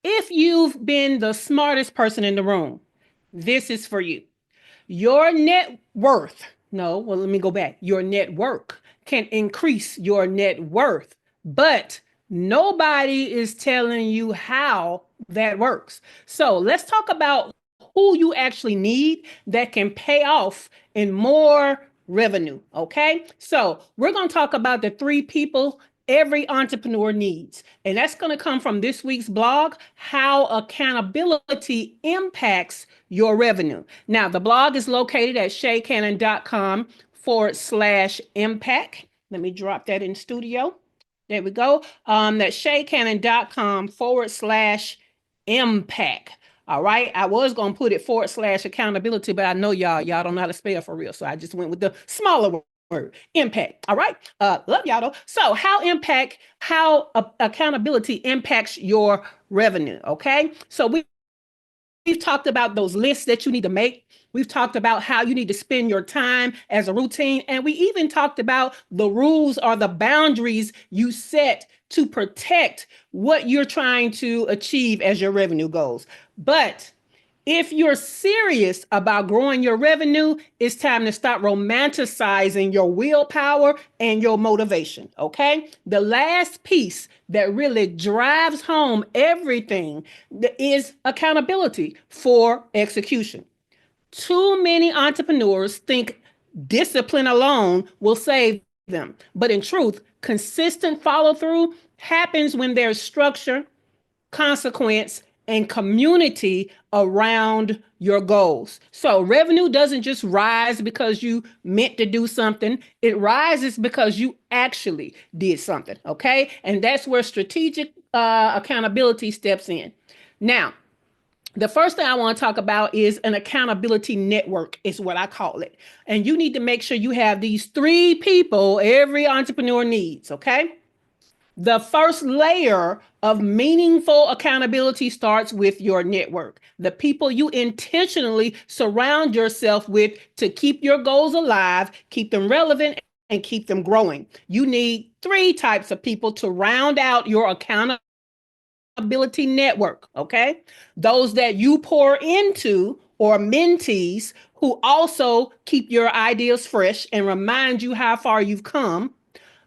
If you've been the smartest person in the room, this is for you. Your net worth, no, well, let me go back. Your network can increase your net worth, but nobody is telling you how that works. So let's talk about who you actually need that can pay off in more revenue. Okay. So we're going to talk about the three people every entrepreneur needs. And that's going to come from this week's blog, How Accountability Impacts Your Revenue. Now, the blog is located at shaycannon.com/impact. Let me drop that in studio. There we go. That's shaycannon.com/impact. All right. I was going to put it /accountability, but I know y'all don't know how to spell for real. So I just went with the smaller word, impact. All right. Love y'all though. So how accountability impacts your revenue. Okay. So we've talked about those lists that you need to make. We've talked about how you need to spend your time as a routine. And we even talked about the rules or the boundaries you set to protect what you're trying to achieve as your revenue goals. But if you're serious about growing your revenue, it's time to stop romanticizing your willpower and your motivation. Okay. The last piece that really drives home everything is accountability for execution. Too many entrepreneurs think discipline alone will save them. But in truth, consistent follow through happens when there's structure, consequence, and community around your goals. So revenue doesn't just rise because you meant to do something. It rises because you actually did something. Okay. And that's where strategic accountability steps in. Now, the first thing I want to talk about is an accountability network, is what I call it. And you need to make sure you have these three people every entrepreneur needs. Okay. The first layer of meaningful accountability starts with your network, the people you intentionally surround yourself with to keep your goals alive, keep them relevant, and keep them growing. You need three types of people to round out your accountability network, okay? Those that you pour into, or mentees who also keep your ideas fresh and remind you how far you've come,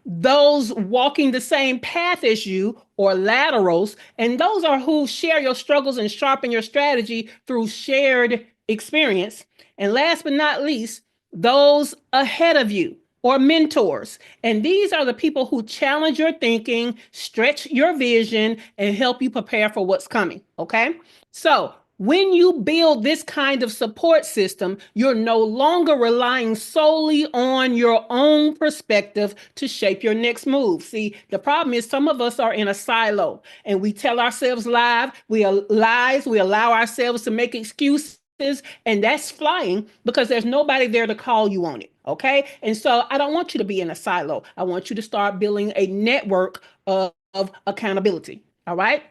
those walking the same path as you, or laterals, and those are who share your struggles and sharpen your strategy through shared experience. And last but not least, those ahead of you, or mentors. And these are the people who challenge your thinking, stretch your vision, and help you prepare for what's coming. Okay. So when you build this kind of support system, you're no longer relying solely on your own perspective to shape your next move. See, the problem is some of us are in a silo and we tell ourselves lies, we allow ourselves to make excuses, and that's flying because there's nobody there to call you on it. Okay. And so I don't want you to be in a silo. I want you to start building a network of accountability. All right.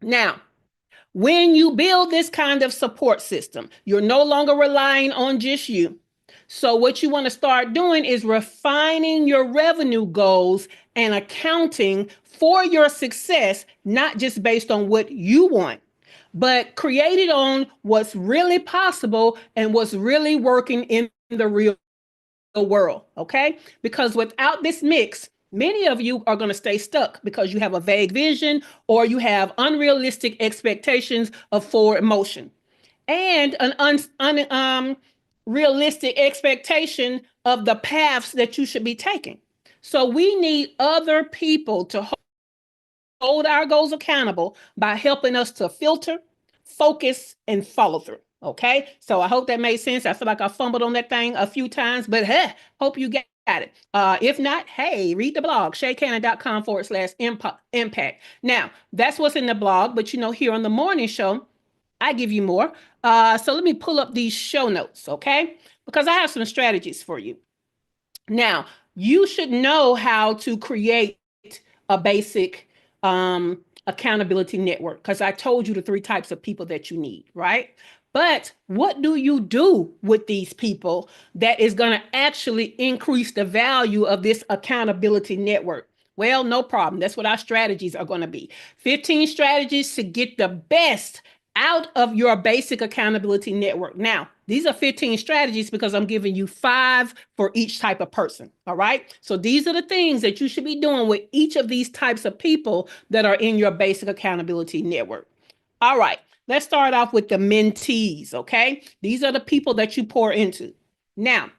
Now, when you build this kind of support system, you're no longer relying on just you. So what you want to start doing is refining your revenue goals and accounting for your success, not just based on what you want, but created on what's really possible and what's really working in the real world. Okay. Because without this mix, many of you are going to stay stuck because you have a vague vision or you have unrealistic expectations of forward motion and an unrealistic expectation of the paths that you should be taking. So we need other people to hold our goals accountable by helping us to filter, focus, and follow through. Okay. So I hope that made sense. I feel like I fumbled on that thing a few times, but hey, hope you got it. If not, hey, read the blog, shaycannon.com/impact. Now, that's what's in the blog, but here on the morning show, I give you more. So let me pull up these show notes, okay? Because I have some strategies for you. Now, you should know how to create a basic accountability network because I told you the three types of people that you need, right? But what do you do with these people that is going to actually increase the value of this accountability network? Well, no problem. That's what our strategies are going to be. 15 strategies to get the best out of your basic accountability network. Now, these are 15 strategies because I'm giving you 5 for each type of person. All right. So these are the things that you should be doing with each of these types of people that are in your basic accountability network. All right. Let's start off with the mentees. Okay. These are the people that you pour into. Now,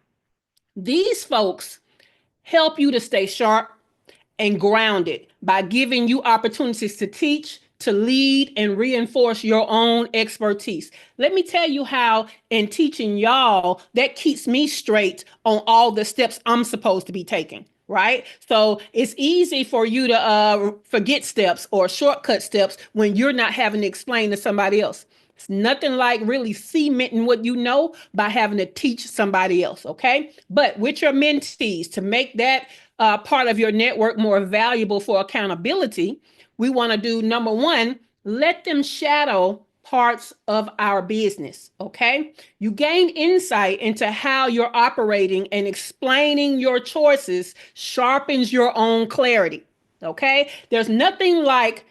these folks help you to stay sharp and grounded by giving you opportunities to teach, to lead, and reinforce your own expertise. Let me tell you how, in teaching y'all, that keeps me straight on all the steps I'm supposed to be taking. Right? So it's easy for you to forget steps or shortcut steps when you're not having to explain to somebody else. It's nothing like really cementing what you know by having to teach somebody else, okay? But with your mentees, to make that part of your network more valuable for accountability, we want to do number one, let them shadow parts of our business, okay? You gain insight into how you're operating, and explaining your choices sharpens your own clarity, okay? There's nothing like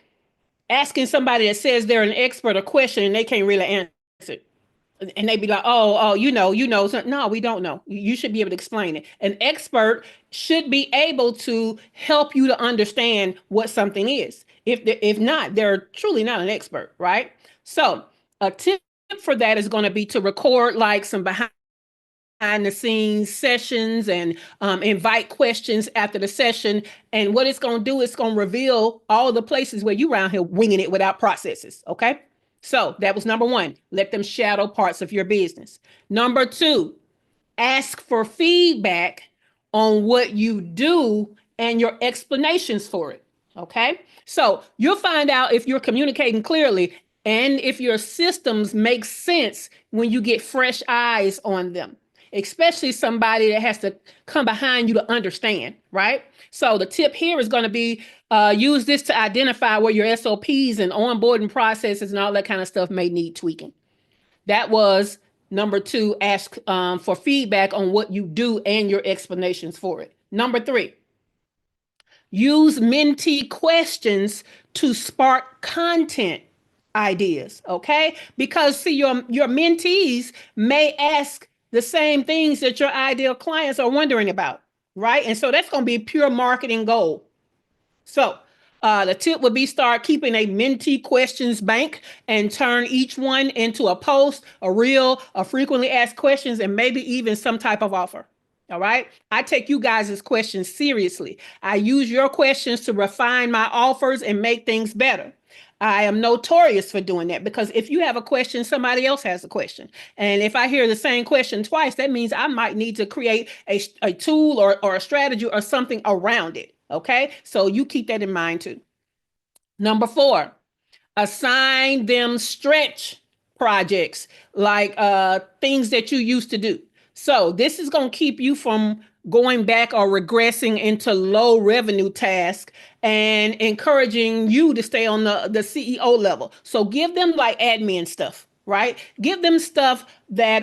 asking somebody that says they're an expert a question and they can't really answer it. And they be like, oh, you know. So, no, we don't know. You should be able to explain it. An expert should be able to help you to understand what something is. If not, they're truly not an expert, right? So a tip for that is going to be to record like some behind the scenes sessions, and invite questions after the session. And what it's going to do, it's going to reveal all the places where you around here winging it without processes. Okay. So that was number one. Let them shadow parts of your business. Number two, ask for feedback on what you do and your explanations for it. Okay. So you'll find out if you're communicating clearly and if your systems make sense when you get fresh eyes on them, especially somebody that has to come behind you to understand, right? So the tip here is going to be use this to identify where your SOPs and onboarding processes and all that kind of stuff may need tweaking. That was number two, ask for feedback on what you do and your explanations for it. Number three, use mentee questions to spark content ideas, okay? Because see, your mentees may ask the same things that your ideal clients are wondering about, right? And so that's going to be pure marketing gold. So the tip would be start keeping a mentee questions bank and turn each one into a post, a reel, a frequently asked questions, and maybe even some type of offer. All right. I take you guys' questions seriously. I use your questions to refine my offers and make things better. I am notorious for doing that because if you have a question, somebody else has a question. And if I hear the same question twice, that means I might need to create a tool or a strategy or something around it. Okay. So you keep that in mind too. Number four, assign them stretch projects, like things that you used to do. So this is going to keep you from going back or regressing into low revenue tasks and encouraging you to stay on the CEO level. So give them like admin stuff, right? Give them stuff that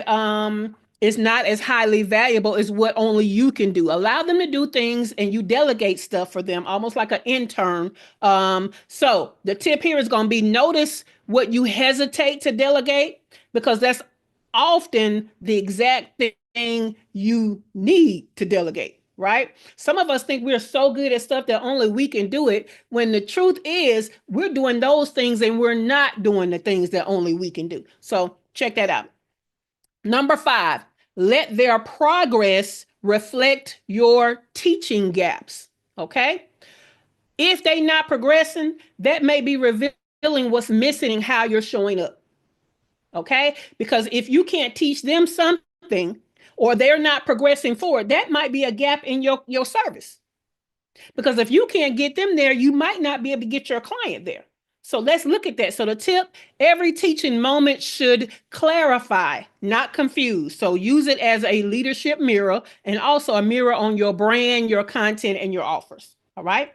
is not as highly valuable as what only you can do. Allow them to do things and you delegate stuff for them, almost like an intern. So the tip here is going to be notice what you hesitate to delegate, because that's often the exact thing you need to delegate, right? Some of us think we're so good at stuff that only we can do it, when the truth is we're doing those things and we're not doing the things that only we can do. So check that out. Number five, let their progress reflect your teaching gaps, okay? If they're not progressing, that may be revealing what's missing and how you're showing up, okay? Because if you can't teach them something or they're not progressing forward, that might be a gap in your service. Because if you can't get them there, you might not be able to get your client there. So let's look at that. So the tip, every teaching moment should clarify, not confuse. So use it as a leadership mirror and also a mirror on your brand, your content, and your offers. All right.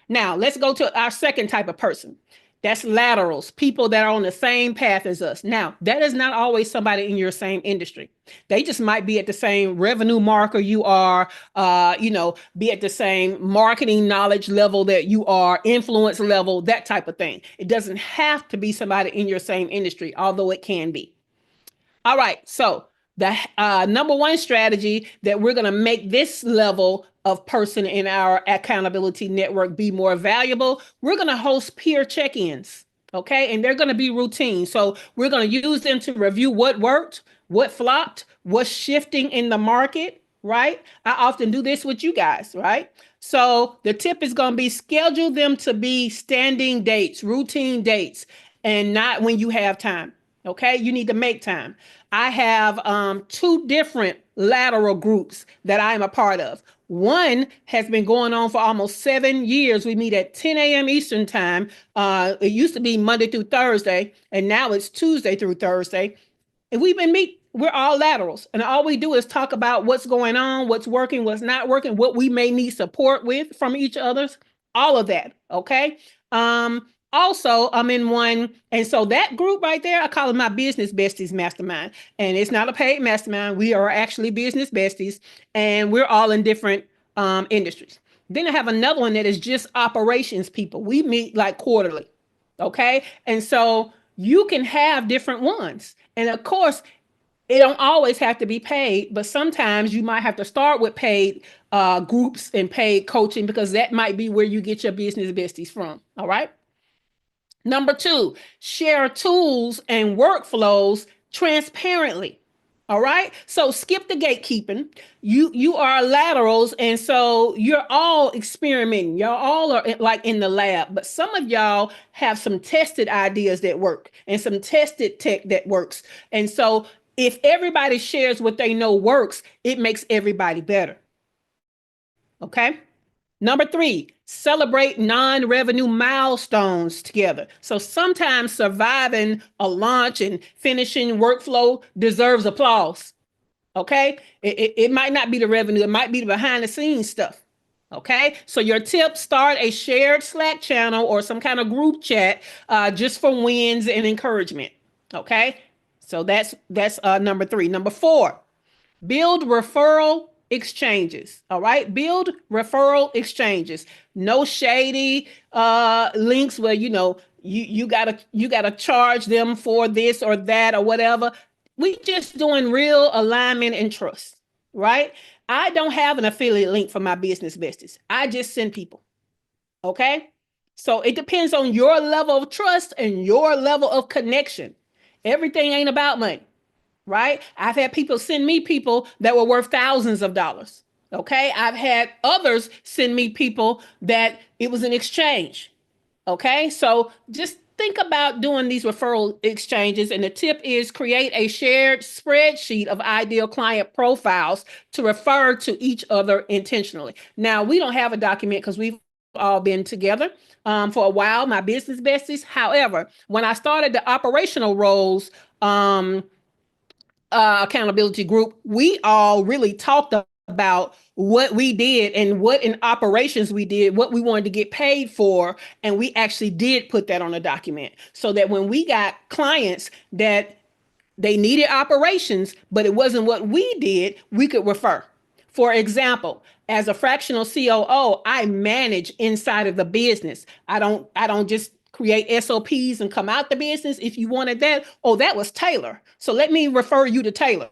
Now let's go to our second type of person. That's laterals, people that are on the same path as us. Now, that is not always somebody in your same industry. They just might be at the same revenue marker you are, be at the same marketing knowledge level that you are, influence level, that type of thing. It doesn't have to be somebody in your same industry, although it can be. All right. So the number one strategy that we're going to make this level of person in our accountability network be more valuable, we're going to host peer check-ins. Okay. And they're going to be routine. So we're going to use them to review what worked, what flopped, what's shifting in the market. Right. I often do this with you guys. Right. So the tip is going to be schedule them to be standing dates, routine dates, and not when you have time. Okay, you need to make time. I have two different lateral groups that I am a part of. One has been going on for almost 7 years. We meet at 10 a.m. Eastern time. It used to be Monday through Thursday, and now it's Tuesday through Thursday. And we're all laterals. And all we do is talk about what's going on, what's working, what's not working, what we may need support with from each other's, all of that. Okay. Also, I'm in one, and so that group right there, I call it my business besties mastermind. And it's not a paid mastermind. We are actually business besties, and we're all in different industries. Then I have another one that is just operations people. We meet like quarterly. Okay. And so you can have different ones. And of course, it don't always have to be paid, but sometimes you might have to start with paid groups and paid coaching, because that might be where you get your business besties from. All right. Number two, share tools and workflows transparently. All right. So skip the gatekeeping. You are laterals, and so you're all experimenting. Y'all all are like in the lab, but some of y'all have some tested ideas that work and some tested tech that works. And so if everybody shares what they know works, it makes everybody better. Okay. Number three, celebrate non-revenue milestones together. So sometimes surviving a launch and finishing workflow deserves applause. Okay. It might not be the revenue, it might be the behind the scenes stuff. Okay. So your tip, start a shared Slack channel or some kind of group chat just for wins and encouragement. Okay. So that's number three. Number four, build referral exchanges. All right. Build referral exchanges. No shady links where you gotta charge them for this or that or whatever. We just doing real alignment and trust. Right. I don't have an affiliate link for my business besties. I just send people. Okay. So it depends on your level of trust and your level of connection. Everything ain't about money. Right? I've had people send me people that were worth thousands of dollars. Okay. I've had others send me people that it was an exchange. Okay. So just think about doing these referral exchanges. And the tip is create a shared spreadsheet of ideal client profiles to refer to each other intentionally. Now, we don't have a document because we've all been together for a while, my business besties. However, when I started the operational roles, accountability group, we all really talked about what we did and what in operations we did, what we wanted to get paid for. And we actually did put that on a document so that when we got clients that they needed operations, but it wasn't what we did, we could refer. For example, as a fractional COO, I manage inside of the business. I don't just create SOPs and come out the business. If you wanted that, oh, that was Taylor. So let me refer you to Taylor.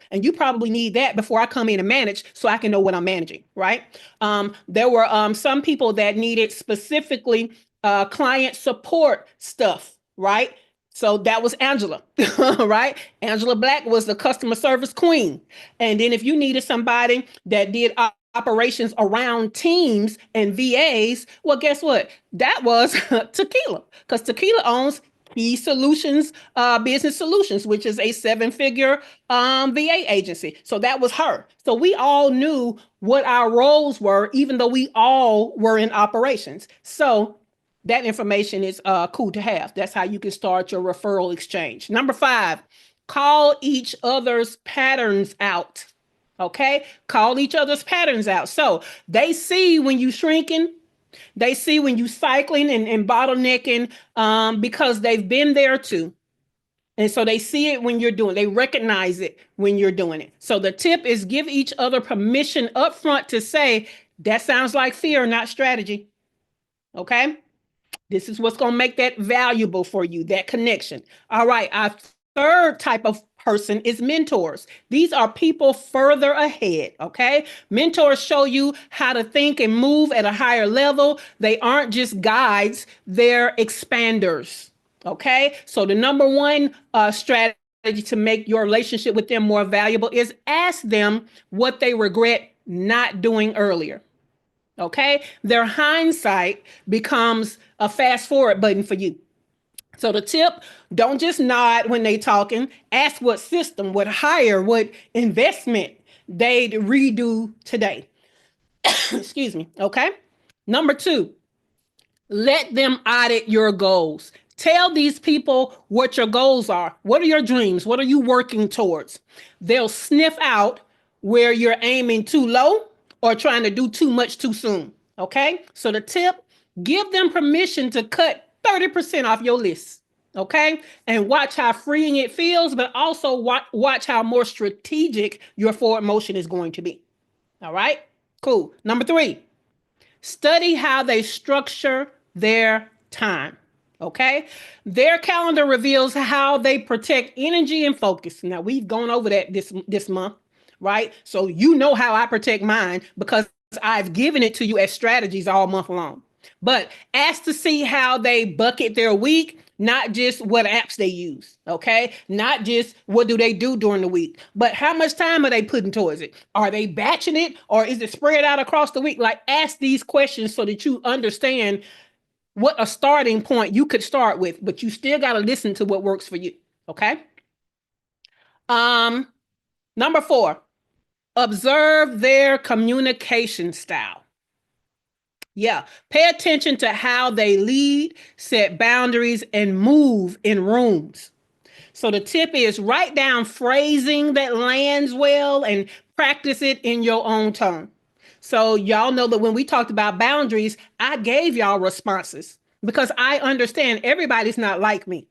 And you probably need that before I come in and manage so I can know what I'm managing, right? There were some people that needed specifically client support stuff, right? So that was Angela, right? Angela Black was the customer service queen. And then if you needed somebody that did operations around teams and VAs, well, guess what? That was Tequila, because Tequila owns Key Solutions, Business Solutions, which is a seven-figure VA agency. So that was her. So we all knew what our roles were, even though we all were in operations. So that information is cool to have. That's how you can start your referral exchange. Number five, call each other's patterns out. Okay, call each other's patterns out. So they see when you shrinking, They see when you cycling and bottlenecking because they've been there too. And so they see it when you're doing, they recognize it when you're doing it. So the tip is give each other permission up front to say, that sounds like fear, not strategy. Okay. This is what's going to make that valuable for you, that connection. All right. Our third type of person is mentors. These are people further ahead. Okay. Mentors show you how to think and move at a higher level. They aren't just guides, they're expanders. Okay. So the number one strategy to make your relationship with them more valuable is ask them what they regret not doing earlier. Okay. Their hindsight becomes a fast forward button for you. So the tip, don't just nod when they talking. Ask what system, what hire, what investment they'd redo today. Excuse me. Okay. Number two, let them audit your goals. Tell these people what your goals are. What are your dreams? What are you working towards? They'll sniff out where you're aiming too low or trying to do too much too soon. Okay. So the tip, give them permission to cut 30% off your list. Okay. And watch how freeing it feels, but also watch how more strategic your forward motion is going to be. All right. Cool. Number three, study how they structure their time. Okay. Their calendar reveals how they protect energy and focus. Now, we've gone over that this month, right? So you know how I protect mine because I've given it to you as strategies all month long. But ask to see how they bucket their week, not just what apps they use, okay? Not just what do they do during the week, but how much time are they putting towards it? Are they batching it or is it spread out across the week? Like, ask these questions so that you understand what a starting point you could start with, but you still got to listen to what works for you, okay? Um, Number four, observe their communication style. Yeah, pay attention to how they lead, set boundaries, and move in rooms. So the tip is write down phrasing that lands well and practice it in your own tone. So y'all know that when we talked about boundaries, I gave y'all responses because I understand everybody's not like me,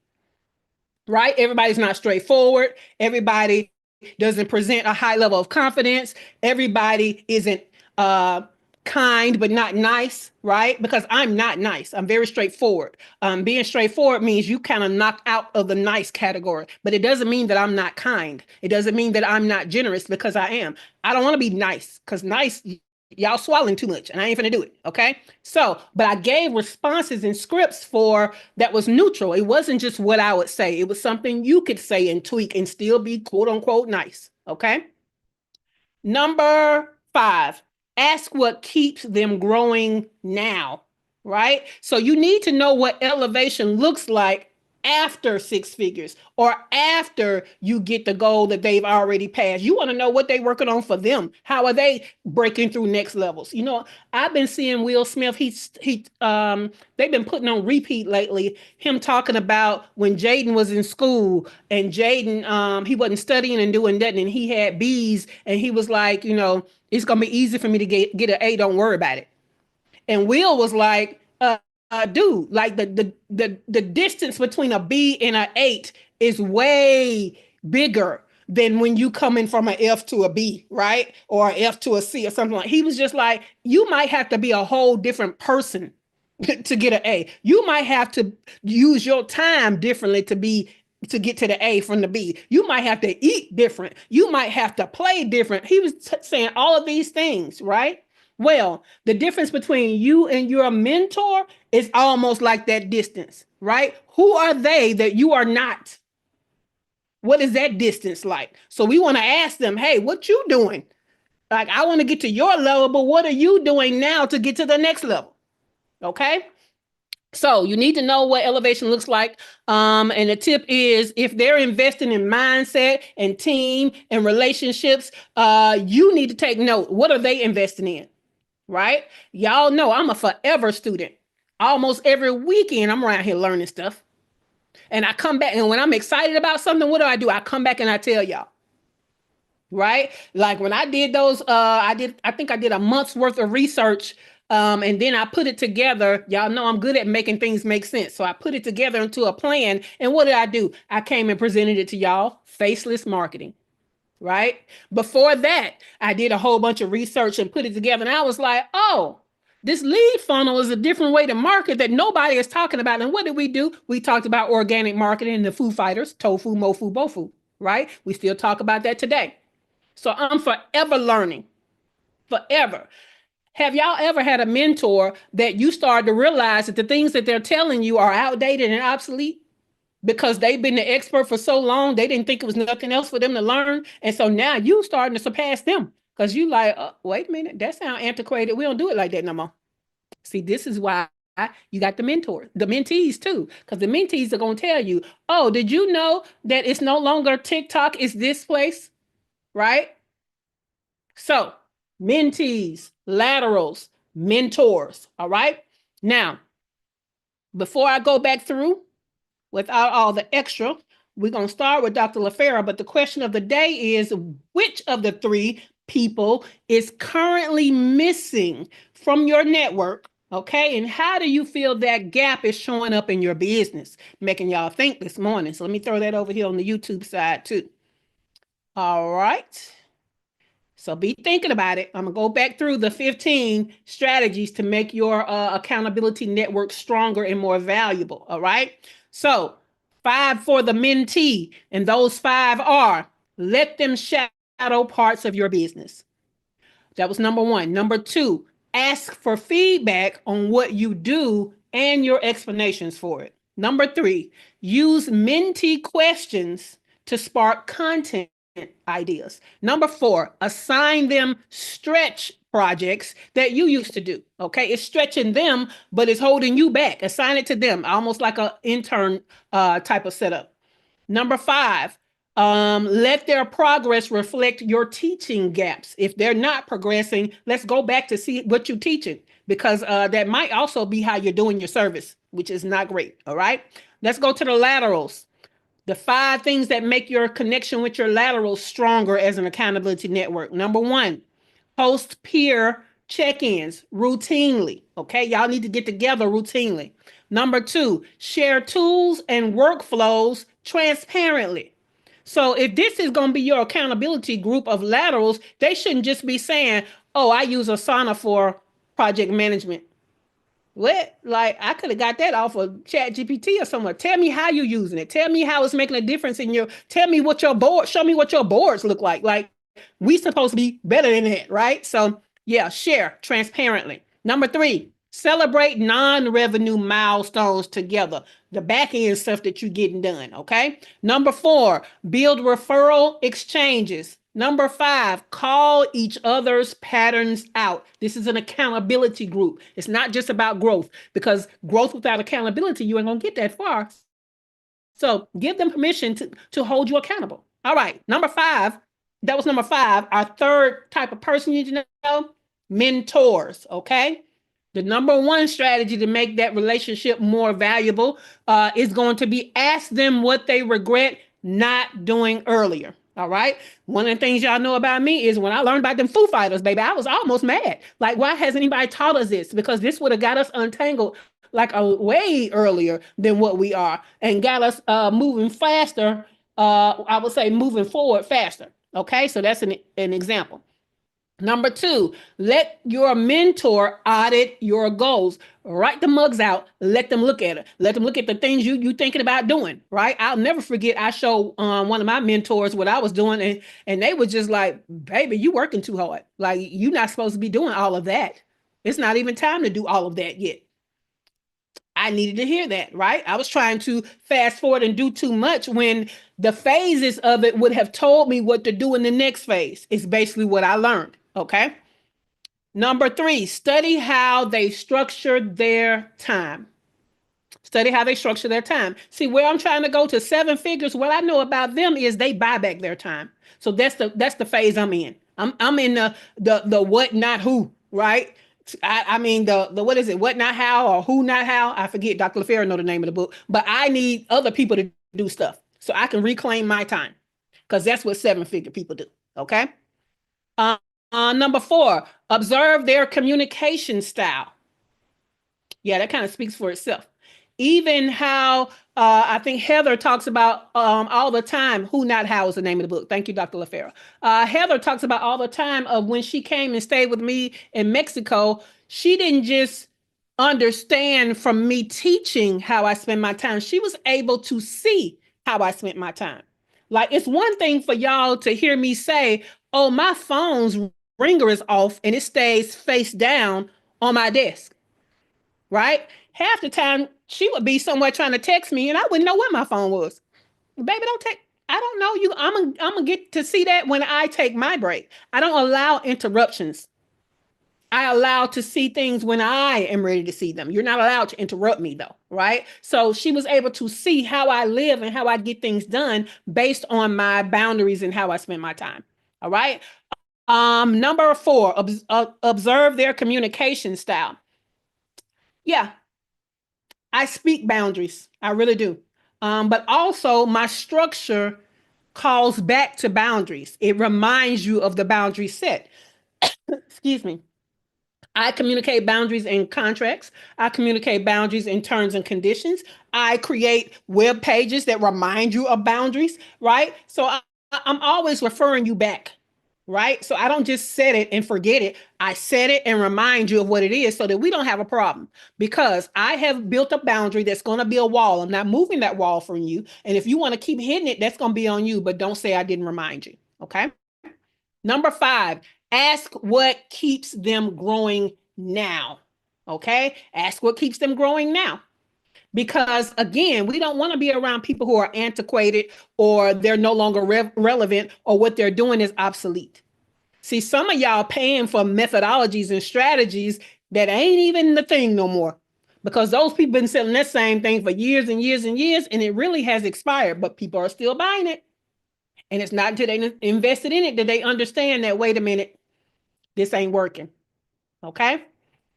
right? Everybody's not straightforward. Everybody doesn't present a high level of confidence. Everybody isn't uh, kind but not nice, right? Because I'm not nice. I'm very straightforward. Being straightforward means you kind of knock out of the nice category, but it doesn't mean that I'm not kind. It doesn't mean that I'm not generous because I am. I don't want to be nice because nice, y'all swallowing too much and I ain't gonna do it. Okay. So, but I gave responses and scripts for that was neutral. It wasn't just what I would say. It was something you could say and tweak and still be quote unquote nice. Okay. Number five, ask what keeps them growing now, right? So you need to know what elevation looks like after six figures or after you get the goal that they've already passed. You want to know what they're working on for them. How are they breaking through next levels? You know, I've been seeing Will Smith. They've been putting on repeat lately. Him talking about when Jaden was in school and Jaden, he wasn't studying and doing nothing, and he had B's, and he was like, you know, it's gonna be easy for me to get an A. Don't worry about it. And Will was like, dude, like the distance between a B and an 8 is way bigger than when you coming from an F to a B, right? Or an F to a C or something like. He was just like, you might have to be a whole different person to get an A. You might have to use your time differently to get to the A from the B. You might have to eat different. You might have to play different. He was saying all of these things, right? Well, the difference between you and your mentor is almost like that distance, right? Who are they that you are not? What is that distance like? So we want to ask them, hey, what you doing? Like, I want to get to your level, but what are you doing now to get to the next level? Okay. So you need to know what elevation looks like. And the tip is if they're investing in mindset and team and relationships, you need to take note. What are they investing in? Right? Y'all know I'm a forever student. Almost every weekend, I'm around here learning stuff. And I come back, and when I'm excited about something, what do? I come back and I tell y'all. Right? Like when I did those, I think I did a month's worth of research And then I put it together. Y'all know I'm good at making things make sense. So I put it together into a plan. And what did I do? I came and presented it to y'all. Faceless marketing, right? Before that, I did a whole bunch of research and put it together. And I was like, oh, this lead funnel is a different way to market that nobody is talking about. And what did we do? We talked about organic marketing and the food fighters, tofu, mofu, bofu, right? We still talk about that today. So I'm forever learning, forever. Have y'all ever had a mentor that you started to realize that the things that they're telling you are outdated and obsolete? Because they've been the expert for so long, they didn't think it was nothing else for them to learn. And so now you starting to surpass them because you like, wait a minute, that sounds antiquated. We don't do it like that no more. See, this is why you got the mentors, the mentees too, because the mentees are going to tell you, oh, did you know that it's no longer TikTok, it's this place, right? So mentees, laterals, mentors, all right? Now, before I go back through, without all the extra, we're going to start with Dr. LaFera, but the question of the day is, which of the three people is currently missing from your network? Okay, and how do you feel that gap is showing up in your business? Making y'all think this morning. So let me throw that over here on the YouTube side too. All right. So be thinking about it. I'm going to go back through the 15 strategies to make your accountability network stronger and more valuable. All right. So 5 for the mentee. And those 5 are: let them shadow parts of your business. That was number 1. Number 2, ask for feedback on what you do and your explanations for it. Number 3, use mentee questions to spark content ideas. Number 4, assign them stretch projects that you used to do. Okay, it's stretching them, but it's holding you back. Assign it to them, almost like an intern type of setup. Number 5, let their progress reflect your teaching gaps. If they're not progressing, let's go back to see what you're teaching, because that might also be how you're doing your service, which is not great. All right, let's go to the laterals. The 5 things that make your connection with your laterals stronger as an accountability network. Number 1, host peer check-ins routinely. Okay, y'all need to get together routinely. Number 2, share tools and workflows transparently. So if this is going to be your accountability group of laterals, they shouldn't just be saying, oh, I use Asana for project management. What? Like, I could have got that off of Chat GPT or somewhere. Tell me how you're using it. Tell me how it's making a difference in your, tell me what your board, show me what your boards look like. Like, we supposed to be better than that, right? So yeah, share transparently. Number 3, celebrate non-revenue milestones together. The back end stuff that you're getting done, okay? Number 4, build referral exchanges. Number 5, call each other's patterns out. This is an accountability group. It's not just about growth, because growth without accountability, you ain't gonna get that far. So give them permission to hold you accountable. All right, number 5, that was number 5. Our third type of person you need to know, mentors, okay? The number 1 strategy to make that relationship more valuable is going to be ask them what they regret not doing earlier. All right. One of the things y'all know about me is when I learned about them Foo Fighters, baby, I was almost mad. Like, why hasn't anybody taught us this? Because this would have got us untangled like a way earlier than what we are, and got us moving faster. I would say moving forward faster. Okay. So that's an example. Number 2, let your mentor audit your goals. Write the mugs out. Let them look at it. Let them look at the things you thinking about doing, right? I'll never forget, I showed one of my mentors what I was doing, and they were just like, baby, you working too hard. Like, you're not supposed to be doing all of that. It's not even time to do all of that yet. I needed to hear that, right? I was trying to fast forward and do too much when the phases of it would have told me what to do in the next phase. It's basically what I learned. Okay. Number 3, study how they structure their time. Study how they structure their time. See, where I'm trying to go to 7 figures, what I know about them is they buy back their time. So that's the phase I'm in. I'm in the what not who, right? I mean the what is it? What not how, or who not how? I forget. Dr. LaFera know the name of the book, but I need other people to do stuff so I can reclaim my time, because that's what 7-figure people do. Okay. Number 4, observe their communication style. Yeah, that kind of speaks for itself. Even how I think Heather talks about all the time. Who Not How is the name of the book. Thank you, Dr. LaFera. Heather talks about all the time of when she came and stayed with me in Mexico. She didn't just understand from me teaching how I spend my time. She was able to see how I spent my time. Like, it's one thing for y'all to hear me say, "Oh, my phone's ringer is off and it stays face down on my desk." Right? Half the time she would be somewhere trying to text me and I wouldn't know where my phone was. Baby, don't take, I don't know you. I'm gonna get to see that when I take my break. I don't allow interruptions. I allow to see things when I am ready to see them. You're not allowed to interrupt me though, right? So she was able to see how I live and how I get things done based on my boundaries and how I spend my time. All right. Number 4, observe their communication style. Yeah, I speak boundaries. I really do. But also, my structure calls back to boundaries. It reminds you of the boundary set. Excuse me. I communicate boundaries in contracts. I communicate boundaries in terms and conditions. I create web pages that remind you of boundaries, right? So I'm always referring you back, right? So I don't just set it and forget it. I set it and remind you of what it is so that we don't have a problem, because I have built a boundary that's going to be a wall. I'm not moving that wall from you. And if you want to keep hitting it, that's going to be on you, but don't say I didn't remind you. Okay. Number 5, ask what keeps them growing now. Okay. Ask what keeps them growing now. Because again, we don't want to be around people who are antiquated or they're no longer relevant or what they're doing is obsolete. See, some of y'all paying for methodologies and strategies that ain't even the thing no more, because those people been selling that same thing for years and years and years, and it really has expired, but people are still buying it. And it's not until they invested in it that they understand that, wait a minute, this ain't working. Okay.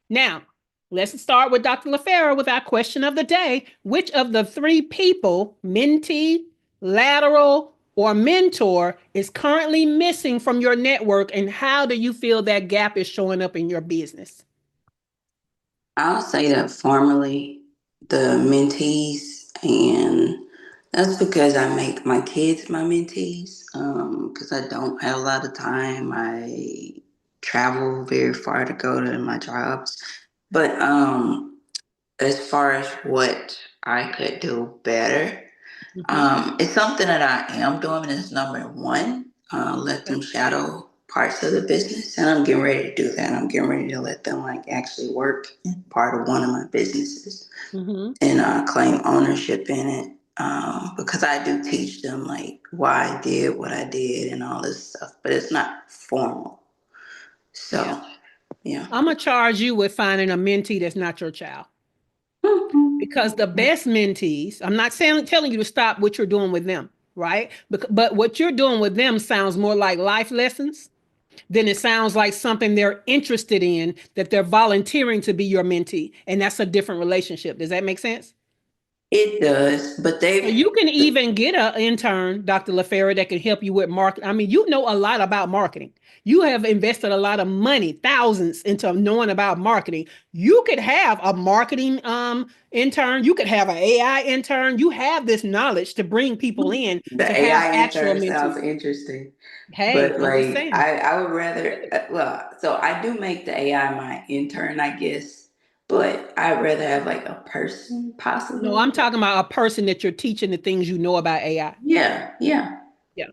Now, let's start with Dr. LaFera with our question of the day. Which of the 3 people, mentee, lateral, or mentor, is currently missing from your network, and how do you feel that gap is showing up in your business? I'll say that formerly the mentees, and that's because I make my kids my mentees. Because I don't have a lot of time. I travel very far to go to my jobs. But as far as what I could do better, Mm-hmm. it's something that I am doing, and it's number one. Let Okay. them shadow parts of the business, and I'm getting ready to do that. I'm getting ready to let them like actually work in part of one of my businesses Mm-hmm. and claim ownership in it. Because I do teach them like why I did what I did and all this stuff, but it's not formal. Yeah. So yeah. I'm going to charge you with finding a mentee that's not your child. Because the best mentees, I'm not saying telling you to stop what you're doing with them, right? But what you're doing with them sounds more like life lessons than it sounds like something they're interested in, that they're volunteering to be your mentee. And that's a different relationship. Does that make sense? It does, but So they've you can even get an intern, Dr. LaFera, that can help you with marketing. I mean, you know a lot about marketing. You have invested a lot of money, thousands, into knowing about marketing. You could have a marketing intern. You could have an AI intern. You have this knowledge to bring people in the to have AI actual intern sounds mentees. interesting. Hey, But I'm just like saying. I would rather well, so I do make the AI my intern, I guess, but I'd rather have like a person No, possibly. I'm talking about a person that you're teaching the things you know about AI. Yeah, yeah. Yeah.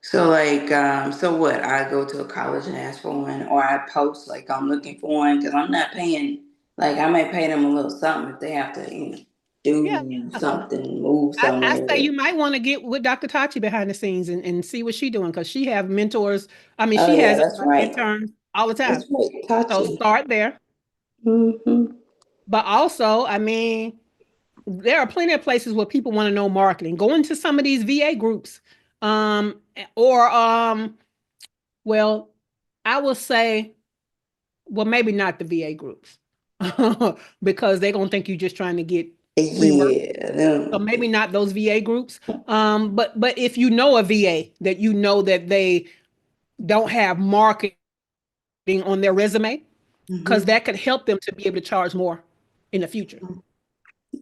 So like so what? I go to a college and ask for one, or I post like I'm looking for one because I'm not paying. Like I might pay them a little something if they have to, Yeah. do something, move I say somewhere. you might want to get with Dr. Tachi behind the scenes and see what she's doing, because she have mentors. I mean, Oh she yeah, has that's right. interns all the time. That's right, So Tachi. start there. Hmm. But also, I mean, there are plenty of places where people want to know marketing. Go into some of these VA groups. Or well, I will say, well, maybe not the VA groups. Because they're gonna think you're just trying to get free work. Yeah, So them. maybe not those VA groups. But if you know a VA that you know that they don't have marketing on their resume, because Mm-hmm. that could help them to be able to charge more in the future.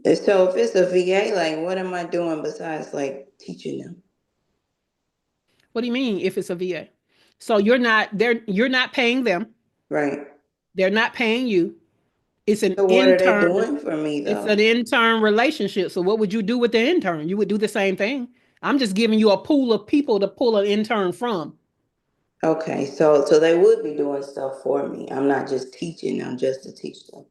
And so if it's a VA, like what am I doing besides like teaching them? What do you mean if it's a VA? So you're not paying them. Right. They're not paying you. It's an So what are they intern. doing for me It's an though? intern relationship. So what would you do with the intern? You would do the same thing. I'm just giving you a pool of people to pull an intern from. Okay, so they would be doing stuff for me. I'm not just teaching them just to teach them.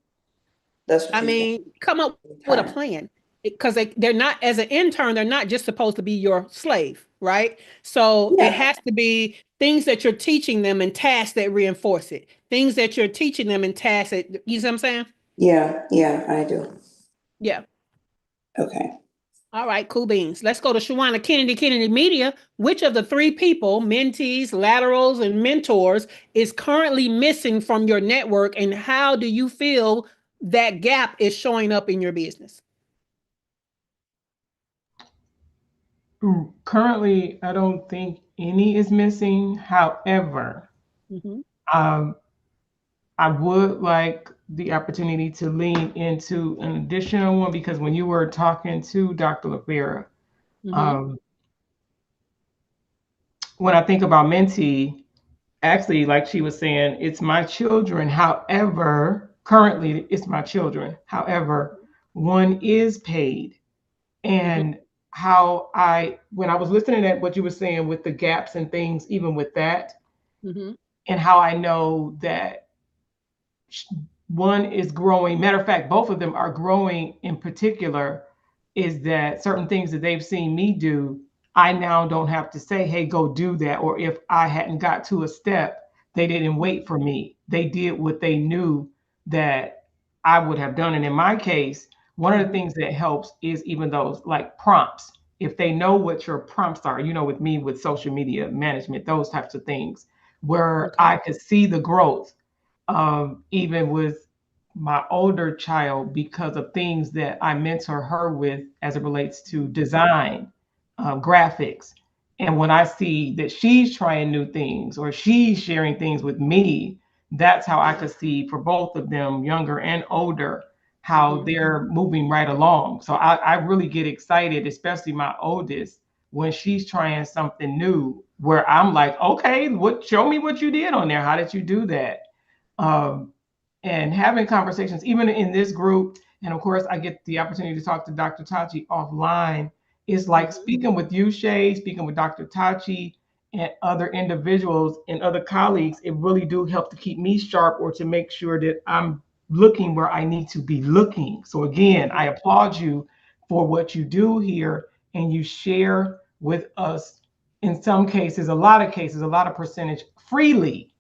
That's what I you're saying. mean, come up with a Intern. plan, because they're not, as an intern, they're not just supposed to be your slave, right? So it Yeah. has to be things that you're teaching them and tasks that reinforce it. Things that you're teaching them and tasks that, you see what I'm saying? Yeah, yeah, I do. Yeah. Okay. All right, cool beans. Let's go to Shawana Kennedy, Kennedy Media. Which of the three people, mentees, laterals, and mentors, is currently missing from your network, and how do you feel that gap is showing up in your business? Currently, I don't think any is missing. However, Mm-hmm. um, I would like the opportunity to lean into an additional one because when you were talking to Dr. LaFera, Mm-hmm. um, when I think about mentee, actually, like she was saying, it's my children. However, currently it's my children. However, one is paid. Mm-hmm. And how when I was listening at what you were saying with the gaps and things, even with that, Mm-hmm. and how I know that one is growing. Matter of fact, both of them are growing in particular, is that certain things that they've seen me do, I now don't have to say, hey, go do that. Or if I hadn't got to a step, they didn't wait for me. They did what they knew that I would have done. And in my case, one of the Mm-hmm. things that helps is even those like prompts. If they know what your prompts are, with me with social media management, those types of things, where Okay. I could see the growth, even with my older child, because of things that I mentor her with as it relates to design, graphics. And when I see that she's trying new things or she's sharing things with me, that's how I could see for both of them, younger and older, how Mm-hmm. they're moving right along. So I really get excited, especially my oldest, when she's trying something new where I'm like, okay, show me what you did on there. How did you do that? um, and having conversations, even in this group. And of course, I get the opportunity to talk to Dr. Tachi offline. It's like Mm-hmm. speaking with you, Shay, speaking with Dr. Tachi and other individuals and other colleagues. It really do help to keep me sharp or to make sure that I'm looking where I need to be looking. So again, I applaud you for what you do here and you share with us in some cases, a lot of percentage freely.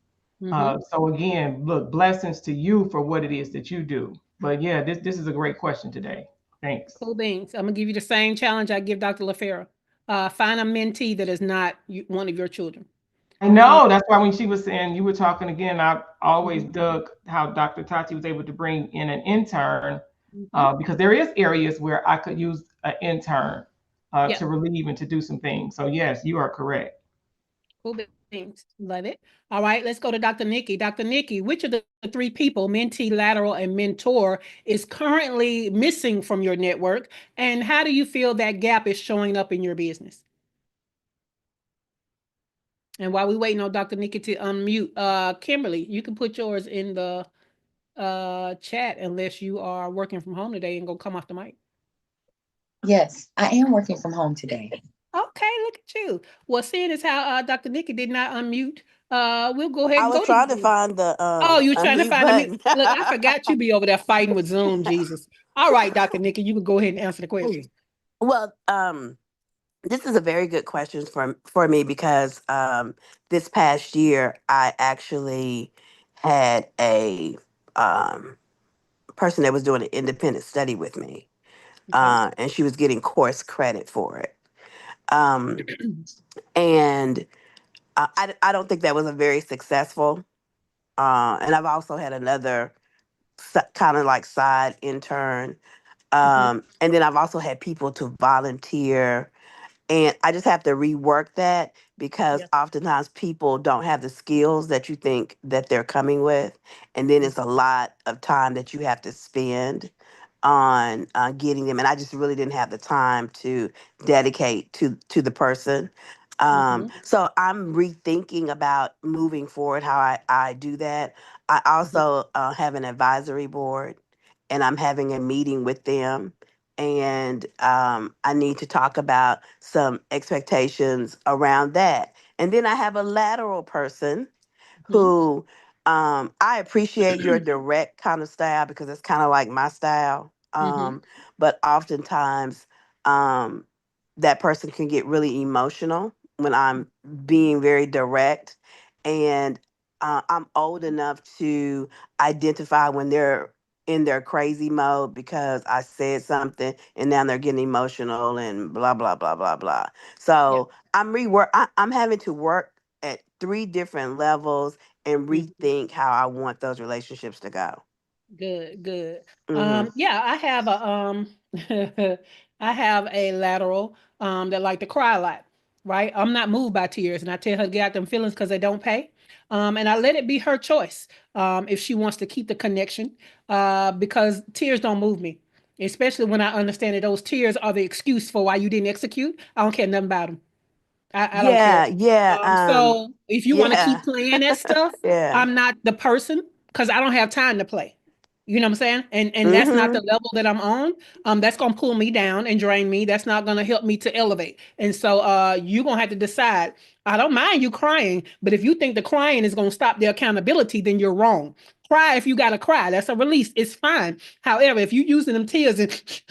Mm-hmm. So again, look, blessings to you for what it is that you do. But yeah, this is a great question today. Thanks. Cool beans. I'm gonna give you the same challenge I give Dr. LaFera. Find a mentee that is not one of your children. I Um, know that's why when she was saying you were talking again, I always mhm, dug how Dr. Tati was able to bring in an intern, mhm. because there is areas where I could use an intern Yeah, to relieve and to do some things. So yes, you are correct. cool beans. Love it. All right, let's go to Dr. Nikki. Dr. Nikki, which of the three people, mentee, lateral, and mentor, is currently missing from your network? And how do you feel that gap is showing up in your business? And while we waiting on Dr. Nikki to unmute, Kimberly, you can put yours in the chat unless you are working from home today and go come off the mic. Yes, I am working from home today. Okay, look at you. Well, seeing as how Dr. Nikki did not unmute, we'll go ahead I and was go to trying to you. find the Oh, you trying to unmute find a mute? button. Look, I forgot you be over there fighting with Zoom, Jesus. All right, Dr. Nikki, you can go ahead and answer the question. Well, this is a very good question for me because this past year I actually had a um, person that was doing an independent study with me, Okay. and she was getting course credit for it. Um, and I don't think that was a very successful. And I've also had another kind of like side intern. Mhm. And then I've also had people to volunteer And I just have to rework that because Yeah. oftentimes people don't have the skills that you think that they're coming with. And then it's a lot of time that you have to spend on getting them. And I just really didn't have the time to dedicate to the person. Mm-hmm. So I'm rethinking about moving forward how I do that. I also have an advisory board and I'm having a meeting with them. And I need to talk about some expectations around that. And then I have a lateral person Mm-hmm. who I appreciate your direct kind of style because it's kind of like my style. Mm-hmm. But oftentimes, um, that person can get really emotional when I'm being very direct. And I'm old enough to identify when they're in their crazy mode because I said something and now they're getting emotional and blah, blah, blah, blah, blah. Yeah. So I'm having to work at three different levels and Mhm. rethink how I want those relationships to go. Good, good. Hmm. Yeah, I have a I have a lateral that like to cry a lot, right? I'm not moved by tears, and I tell her to get out them feelings because they don't pay. And I let it be her choice if she wants to keep the connection, because tears don't move me, especially when I understand that those tears are the excuse for why you didn't execute. I don't care nothing about them. I don't care. Yeah, yeah, So if you want to keep yeah, playing that stuff, yeah. I'm not the person because I don't have time to play. You know what I'm saying? And that's not Hmm. the level that I'm on. That's gonna pull me down and drain me. That's not gonna help me to elevate. And so you're gonna have to decide. I don't mind you crying, but if you think the crying is gonna stop the accountability, then you're wrong. Cry if you gotta cry. That's a release. It's fine. However, if you using them tears and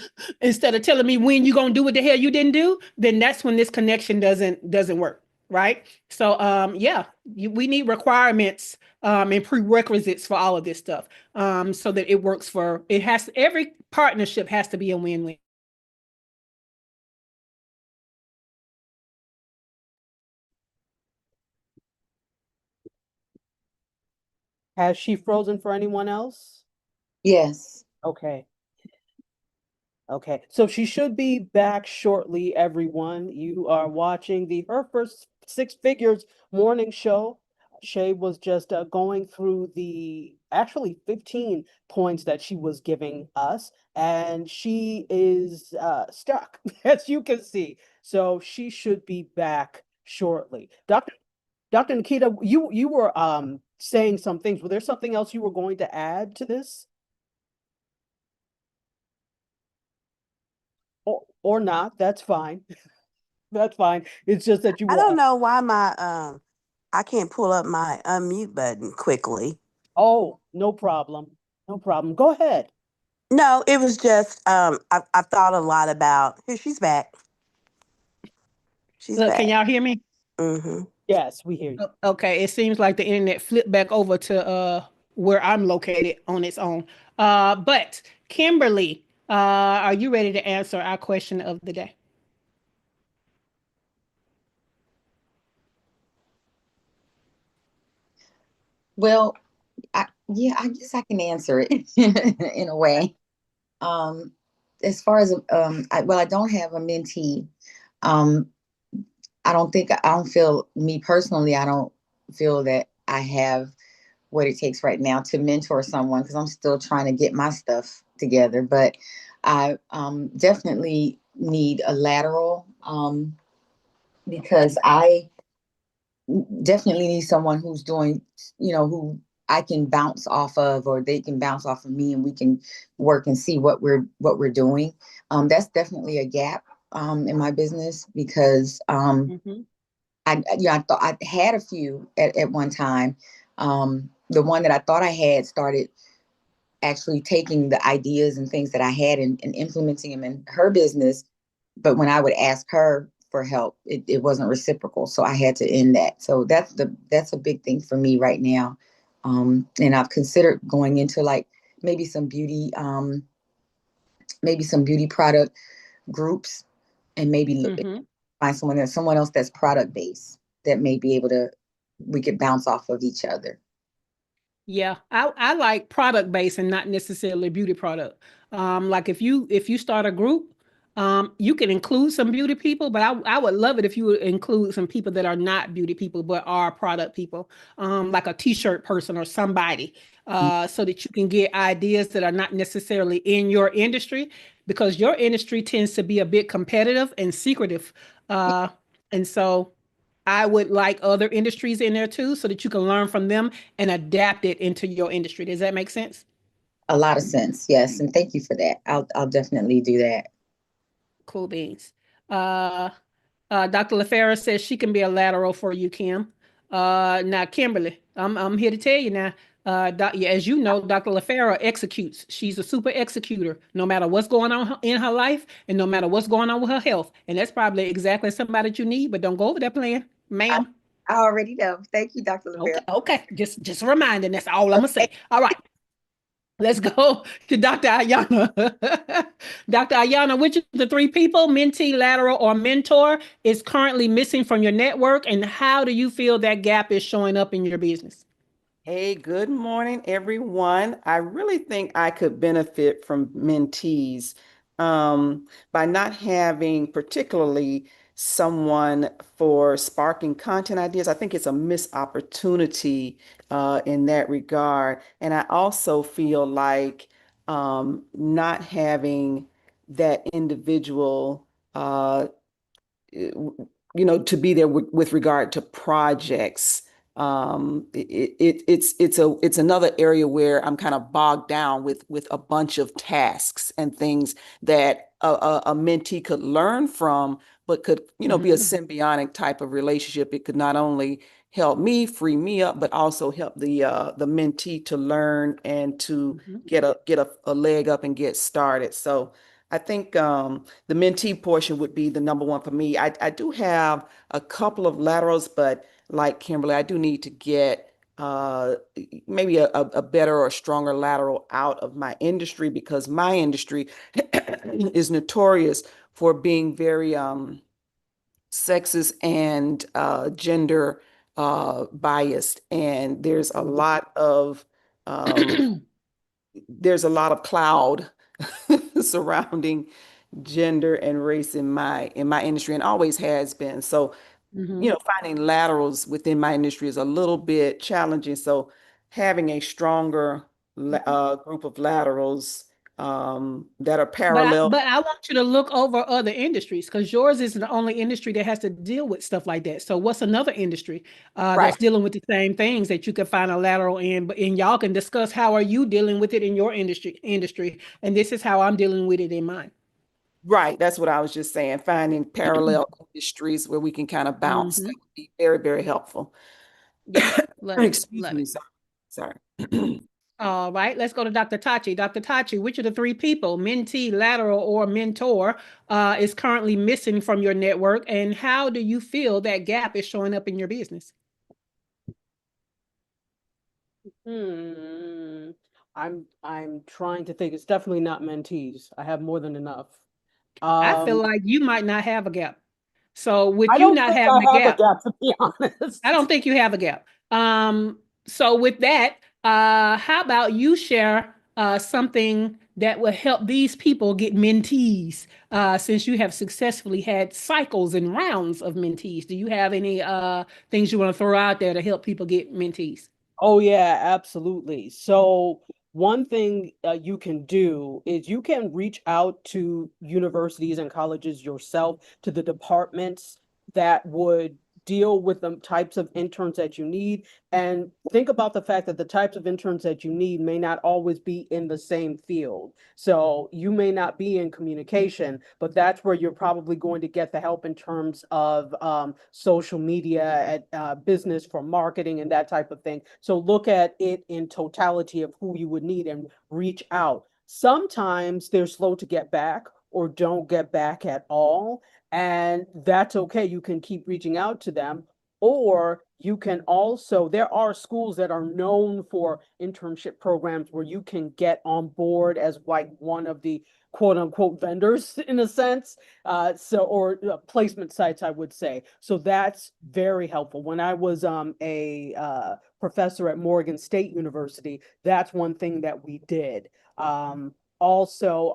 instead of telling me when you gonna do what the hell you didn't do, then that's when this connection doesn't work, right? So yeah, we need requirements and prerequisites for all of this stuff so that it works for it has every partnership has to be a win-win. Has she frozen for anyone else? Yes. Okay. Okay. So she should be back shortly, everyone. You are watching the Her First Six Figures morning show. Shay was just going through the actually 15 points that she was giving us, and she is stuck, as you can see. So she should be back shortly. Dr. Nikita, you were saying some things. Were there something else you were going to add to this? Or not? That's fine. That's fine. It's just that you I were don't know why my I can't pull up my unmute button quickly. oh, no problem. No problem. Go ahead. No, it was just I've thought a lot about here. She's back. She's Look, can back. y'all hear me? Hmm. Yes, we hear you. Okay, it seems like the internet flipped back over to where I'm located on its own. But Kimberly, are you ready to answer our question of the day? Well, yeah, I guess I can answer it in a way. Um, as far as I don't have a mentee. Um, I don't feel me personally. I don't feel that I have what it takes right now to mentor someone because I'm still trying to get my stuff together. But I definitely need a lateral because I definitely need someone who's doing, who I can bounce off of, or they can bounce off of me, and we can work and see what we're doing. That's definitely a gap in my business because Mm-hmm. I thought I had a few at one time. The one that I thought I had started actually taking the ideas and things that I had and implementing them in her business. But when I would ask her for help, it wasn't reciprocal. So I had to end that. So that's a big thing for me right now. And I've considered going into like maybe some beauty, maybe some beauty product groups, and maybe Mm-hmm. find someone else that's product based that may be able to we could bounce off of each other. Yeah, I like product based and not necessarily beauty product. Like if you start a group, You can include some beauty people, but I would love it if you would include some people that are not beauty people, but are product people, like a t-shirt person or somebody, so that you can get ideas that are not necessarily in your industry, because your industry tends to be a bit competitive and secretive. Uh, and so I would like other industries in there too, so that you can learn from them and adapt it into your industry. Does that make sense? A lot of sense. Yes. And thank you for that. I'll definitely do that. Cool beans. Uh, Dr. LaFera says she can be a lateral for you, Kim. Now, Kimberly, I'm here to tell you now. Yeah, as you know, Dr. LaFera executes. She's a super executor, no matter what's going on in her life and no matter what's going on with her health. And that's probably exactly somebody that you need, but don't go over that plan, I, ma'am. I already know. Thank you, Dr. Okay, Lavera. okay. Just a reminder. That's all I'm gonna Okay. say. All right. Let's go to Dr. Ayana. Dr. Ayana, which of the three people, mentee, lateral, or mentor, is currently missing from your network, and how do you feel that gap is showing up in your business? Hey, good morning, everyone. I really think I could benefit from mentees by not having particularly someone for sparking content ideas. I think it's a missed opportunity in that regard. And I also feel like not having that individual to be there with regard to projects. It's another area where I'm kind of bogged down with a bunch of tasks and things that a mentee could learn from, but could, be a Mhm, symbiotic type of relationship. It could not only help me free me up, but also help the mentee to learn and to mhm, get a leg up and get started. So I think the mentee portion would be the number one for me. I do have a couple of laterals, but like Kimberly, I do need to get maybe a better or stronger lateral out of my industry, because my industry is notorious for being very sexist and gender biased. And there's a lot of cloud surrounding gender and race in my industry, and always has been. So, mhm. finding laterals within my industry is a little bit challenging. So having a stronger group of laterals that are But parallel. I want you to look over other industries, because yours isn't the only industry that has to deal with stuff like that. So what's another industry Right. that's dealing with the same things that you can find a lateral in, but and y'all can discuss how are you dealing with it in your industry, and this is how I'm dealing with it in mine. Right. That's what I was just saying. Finding parallel industries where we can kind of bounce. That Hmm. would be very, very helpful. Yeah, love it, Excuse love me. it. Sorry. All right, let's go to Dr. Tachi. Dr. Tachi, which of the three people, mentee, lateral, or mentor, is currently missing from your network, and how do you feel that gap is showing up in your business? Hmm. I'm trying to think. It's definitely not mentees. I have more than enough. I feel Um, like you might not have a gap. So with I you don't not think having a I have a gap, gap, to be I honest. don't think you have a gap. So with that, how about you share something that will help these people get mentees, since you have successfully had cycles and rounds of mentees. Do you have any things you want to throw out there to help people get mentees? Oh yeah, absolutely. So one thing you can do is you can reach out to universities and colleges yourself, to the departments that would deal with the types of interns that you need, and think about the fact that the types of interns that you need may not always be in the same field. So you may not be in communication, but that's where you're probably going to get the help in terms of social media, business for marketing, and that type of thing. So look at it in totality of who you would need and reach out. Sometimes they're slow to get back or don't get back at all. And that's okay. You can keep reaching out to them. Or you can also, there are schools that are known for internship programs where you can get on board as like one of the quote unquote vendors in a sense. Or placement sites, I would say. So that's very helpful. When I was a professor at Morgan State University, that's one thing that we did. Also,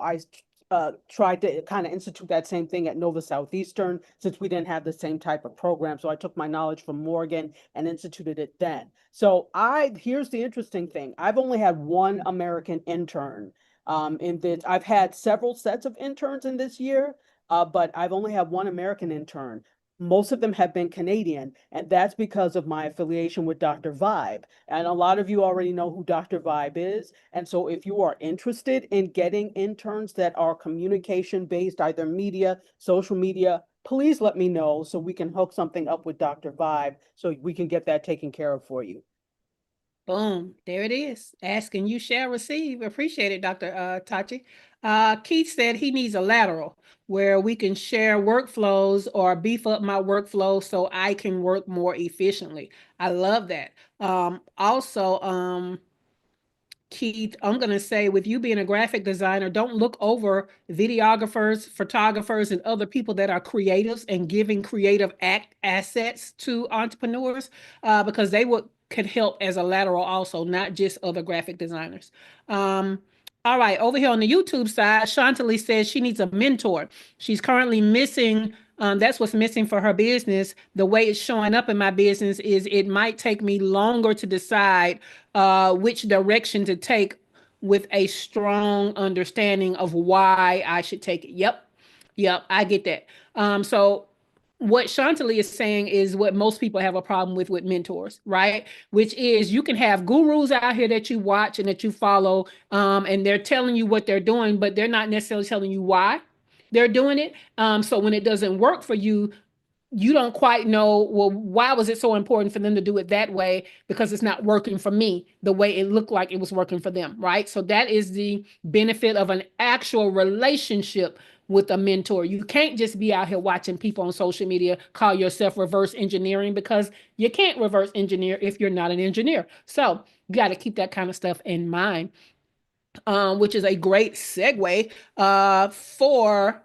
tried to kind of institute that same thing at Nova Southeastern since we didn't have the same type of program. So I took my knowledge from Morgan and instituted it then. So here's the interesting thing. I've only had one American intern in this. I've had several sets of interns in this year, but I've only had one American intern. Most of them have been Canadian, and that's because of my affiliation with Dr. Vibe. And a lot of you already know who Dr. Vibe is. And so if you are interested in getting interns that are communication based, either media, social media, please let me know so we can hook something up with Dr. Vibe so we can get that taken care of for you. Boom, there it is. Ask and you shall receive. Appreciate it, Dr. Tachi. Keith said he needs a lateral where we can share workflows or beef up my workflow so I can work more efficiently. I love that. Also, Keith, I'm going to say with you being a graphic designer, don't look over videographers, photographers, and other people that are creatives and giving creative assets to entrepreneurs because they could help as a lateral also, not just other graphic designers. All right, over here on the YouTube side, Shantali says she needs a mentor. She's currently missing. That's what's missing for her business. The way it's showing up in my business is it might take me longer to decide which direction to take with a strong understanding of why I should take it. Yep, I get that. So what Shantali is saying is what most people have a problem with mentors, right? Which is you can have gurus out here that you watch and that you follow, and they're telling you what they're doing, but they're not necessarily telling you why they're doing it. So when it doesn't work for you, you don't quite know, well, why was it so important for them to do it that way? Because it's not working for me the way it looked like it was working for them, right? So that is the benefit of an actual relationship with a mentor. You can't just be out here watching people on social media call yourself reverse engineering because you can't reverse engineer if you're not an engineer. So you got to keep that kind of stuff in mind, which is a great segue for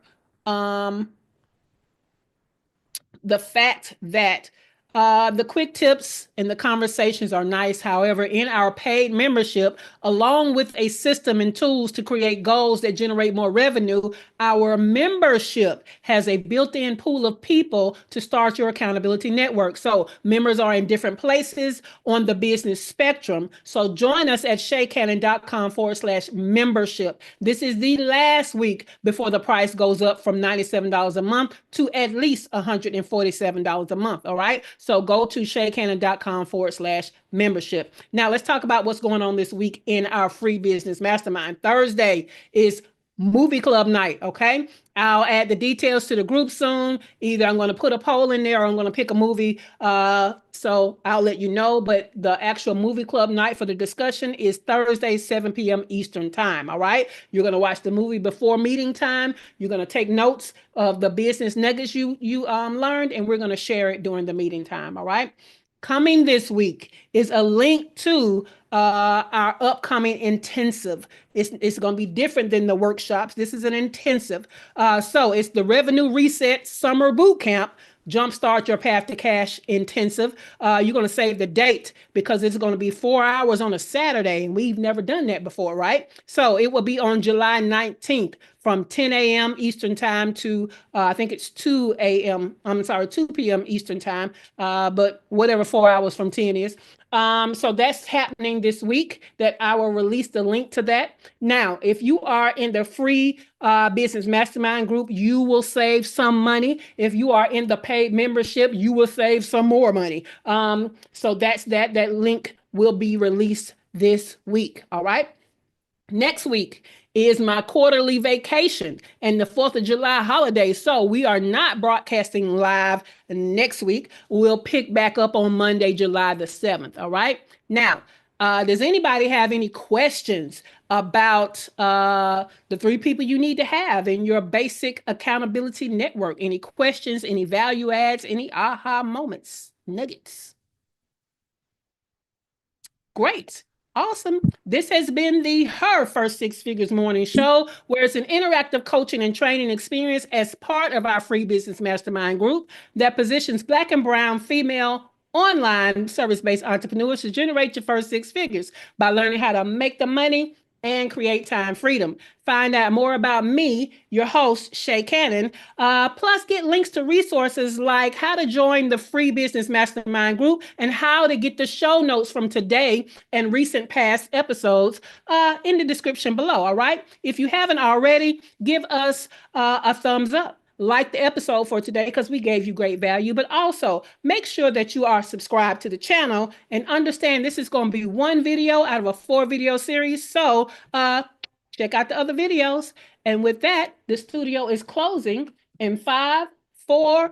the fact that the quick tips and the conversations are nice. However, in our paid membership, along with a system and tools to create goals that generate more revenue, our membership has a built-in pool of people to start your accountability network. So members are in different places on the business spectrum. So join us at shaycannon.com/membership. This is the last week before the price goes up from $97 a month to at least $147 a month. All right. So go to shaycannon.com/membership. Now let's talk about what's going on this week in our free business mastermind. Thursday is movie club night. Okay. I'll add the details to the group soon. Either I'm going to put a poll in there or I'm going to pick a movie. So I'll let you know. But the actual movie club night for the discussion is Thursday, 7 p.m. Eastern time. All right. You're going to watch the movie before meeting time. You're going to take notes of the business nuggets you learned, and we're going to share it during the meeting time. All right. Coming this week is a link to our upcoming intensive. It's going to be different than the workshops. This is an intensive. So it's the Revenue Reset Summer Boot Camp. Jumpstart Your Path to Cash intensive. You're going to save the date because it's going to be 4 hours on a Saturday, and we've never done that before, right? So it will be on July 19th from 10 a.m. Eastern time to I think it's 2 p.m. Eastern time, but whatever 4 hours from 10 is. So that's happening this week that I will release the link to that. Now, if you are in the free business mastermind group, you will save some money. If you are in the paid membership, you will save some more money. So that's that link will be released this week. All right. Next week is my quarterly vacation and the 4th of July holiday. So we are not broadcasting live next week. We'll pick back up on Monday, July the 7th. All right. Now, does anybody have any questions about the 3 people you need to have in your basic accountability network? Any questions, any value adds, any aha moments, nuggets? Great. Awesome. This has been the Her First Six Figures Morning Show, where it's an interactive coaching and training experience as part of our free business mastermind group that positions Black and Brown female online service-based entrepreneurs to generate your first 6 figures by learning how to make the money and create time freedom. Find out more about me, your host, Shay Cannon, plus get links to resources like how to join the free business mastermind group and how to get the show notes from today and recent past episodes in the description below. All right. If you haven't already, give us a thumbs up. Like the episode for today because we gave you great value, but also make sure that you are subscribed to the channel and understand this is going to be one video out of a 4-video series. So check out the other videos. And with that, the studio is closing in 5, 4,